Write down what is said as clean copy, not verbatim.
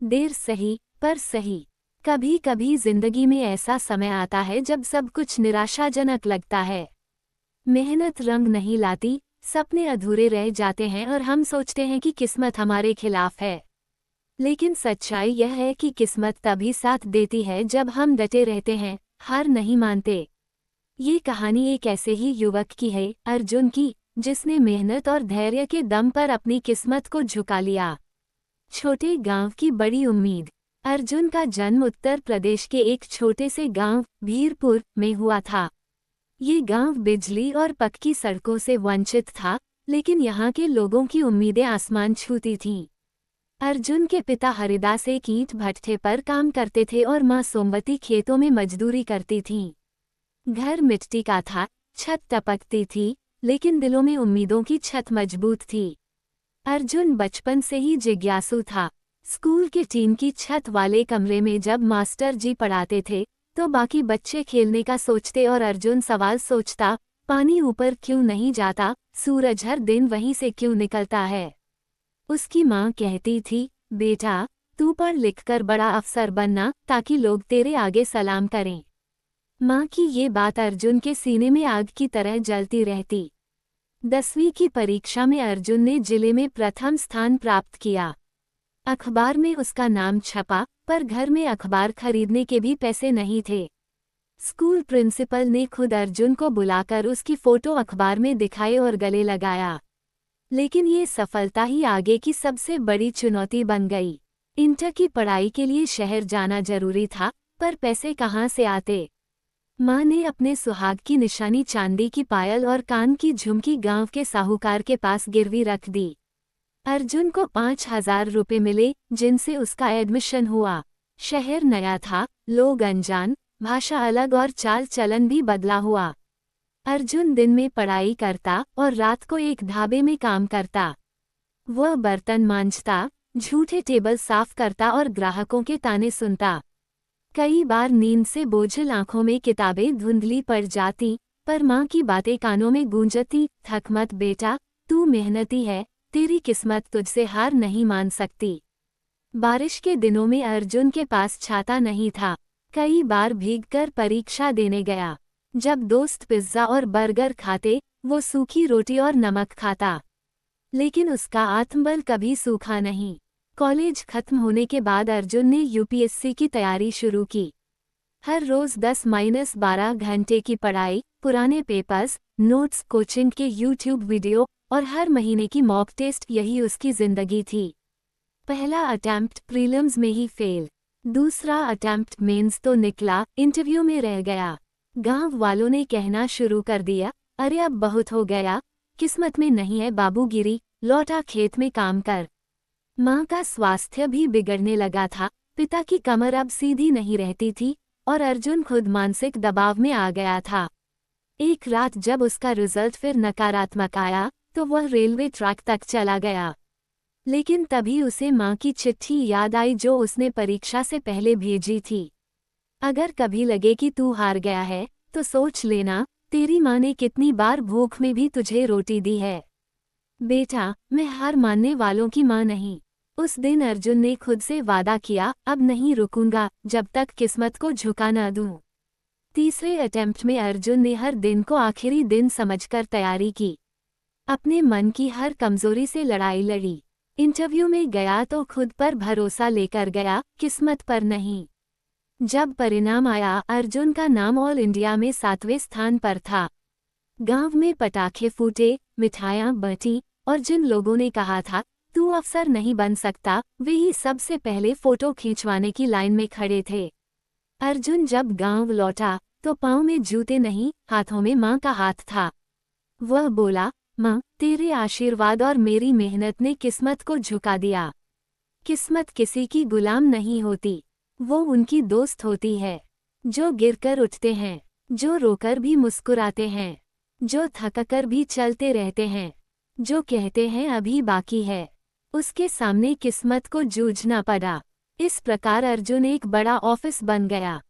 देर सही पर सही। कभी कभी जिंदगी में ऐसा समय आता है जब सब कुछ निराशाजनक लगता है। मेहनत रंग नहीं लाती, सपने अधूरे रह जाते हैं और हम सोचते हैं कि किस्मत हमारे खिलाफ है। लेकिन सच्चाई यह है कि किस्मत तभी साथ देती है जब हम डटे रहते हैं, हार नहीं मानते। ये कहानी एक ऐसे ही युवक की है, अर्जुन की, जिसने मेहनत और धैर्य के दम पर अपनी किस्मत को झुका लिया। छोटे गांव की बड़ी उम्मीद। अर्जुन का जन्म उत्तर प्रदेश के एक छोटे से गांव भीरपुर में हुआ था। ये गांव बिजली और पक्की सड़कों से वंचित था, लेकिन यहाँ के लोगों की उम्मीदें आसमान छूती थीं। अर्जुन के पिता हरिदास एक ईंट भट्ठे पर काम करते थे और माँ सोमवती खेतों में मजदूरी करती थीं। घर मिट्टी का था, छत टपकती थी, लेकिन दिलों में उम्मीदों की छत मजबूत थी। अर्जुन बचपन से ही जिज्ञासु था। स्कूल की टीन की छत वाले कमरे में जब मास्टर जी पढ़ाते थे तो बाकी बच्चे खेलने का सोचते और अर्जुन सवाल सोचता, पानी ऊपर क्यों नहीं जाता, सूरज हर दिन वहीं से क्यों निकलता है। उसकी माँ कहती थी, बेटा तू पढ़ लिख कर बड़ा अफसर बनना ताकि लोग तेरे आगे सलाम करें। माँ की ये बात अर्जुन के सीने में आग की तरह जलती रहती। 10वीं की परीक्षा में अर्जुन ने जिले में प्रथम स्थान प्राप्त किया। अखबार में उसका नाम छपा, पर घर में अखबार खरीदने के भी पैसे नहीं थे। स्कूल प्रिंसिपल ने खुद अर्जुन को बुलाकर उसकी फोटो अखबार में दिखाई और गले लगाया। लेकिन ये सफलता ही आगे की सबसे बड़ी चुनौती बन गई। इंटर की पढ़ाई के लिए शहर जाना जरूरी था, पर पैसे कहाँ से आते। माँ ने अपने सुहाग की निशानी चांदी की पायल और कान की झुमकी गांव के साहूकार के पास गिरवी रख दी। अर्जुन को 5,000 रुपये मिले, जिनसे उसका एडमिशन हुआ। शहर नया था, लोग अनजान, भाषा अलग और चाल चलन भी बदला हुआ। अर्जुन दिन में पढ़ाई करता और रात को एक ढाबे में काम करता। वह बर्तन मांजता, झूठे टेबल साफ करता और ग्राहकों के ताने सुनता। कई बार नींद से बोझिल आंखों में किताबें धुंधली पड़ जाती, पर माँ की बातें कानों में गूंजती, थक मत बेटा, तू मेहनती है, तेरी किस्मत तुझसे हार नहीं मान सकती। बारिश के दिनों में अर्जुन के पास छाता नहीं था। कई बार भीगकर परीक्षा देने गया। जब दोस्त पिज्जा और बर्गर खाते, वो सूखी रोटी और नमक खाता। लेकिन उसका आत्मबल कभी सूखा नहीं। कॉलेज खत्म होने के बाद अर्जुन ने यूपीएससी की तैयारी शुरू की। हर रोज 10-12 घंटे की पढ़ाई, पुराने पेपर्स, नोट्स, कोचिंग के यूट्यूब वीडियो और हर महीने की मॉक टेस्ट, यही उसकी जिंदगी थी। पहला अटेम्प्ट प्रीलिम्स में ही फेल, दूसरा अटेम्प्ट मेंस तो निकला, इंटरव्यू में रह गया। गांव वालों ने कहना शुरू कर दिया, अरे अब बहुत हो गया, किस्मत में नहीं है बाबूगिरी, लौटा खेत में काम कर। माँ का स्वास्थ्य भी बिगड़ने लगा था, पिता की कमर अब सीधी नहीं रहती थी और अर्जुन खुद मानसिक दबाव में आ गया था। एक रात जब उसका रिजल्ट फिर नकारात्मक आया तो वह रेलवे ट्रैक तक चला गया। लेकिन तभी उसे माँ की चिट्ठी याद आई जो उसने परीक्षा से पहले भेजी थी। अगर कभी लगे कि तू हार गया है तो सोच लेना, तेरी माँ ने कितनी बार भूख में भी तुझे रोटी दी है। बेटा, मैं हार मानने वालों की माँ नहीं। उस दिन अर्जुन ने खुद से वादा किया, अब नहीं रुकूंगा जब तक किस्मत को झुका न दूं। तीसरे अटेम्प्ट में अर्जुन ने हर दिन को आखिरी दिन समझकर तैयारी की। अपने मन की हर कमजोरी से लड़ाई लड़ी। इंटरव्यू में गया तो खुद पर भरोसा लेकर गया, किस्मत पर नहीं। जब परिणाम आया, अर्जुन का नाम ऑल इंडिया में 7वें स्थान पर था। गांव में पटाखे फूटे, मिठाइयां बंटी और जिन लोगों ने कहा था तू अफसर नहीं बन सकता, वे ही सबसे पहले फोटो खींचवाने की लाइन में खड़े थे। अर्जुन जब गांव लौटा तो पाँव में जूते नहीं, हाथों में माँ का हाथ था। वह बोला, माँ, तेरे आशीर्वाद और मेरी मेहनत ने किस्मत को झुका दिया। किस्मत किसी की गुलाम नहीं होती, वो उनकी दोस्त होती है। जो गिरकर उठते हैं, जो रोकर भी मुस्कुराते हैं, जो थककर भी चलते रहते हैं, जो कहते हैं अभी बाकी है, उसके सामने किस्मत को जूझना पड़ा। इस प्रकार अर्जुन एक बड़ा ऑफिस बन गया।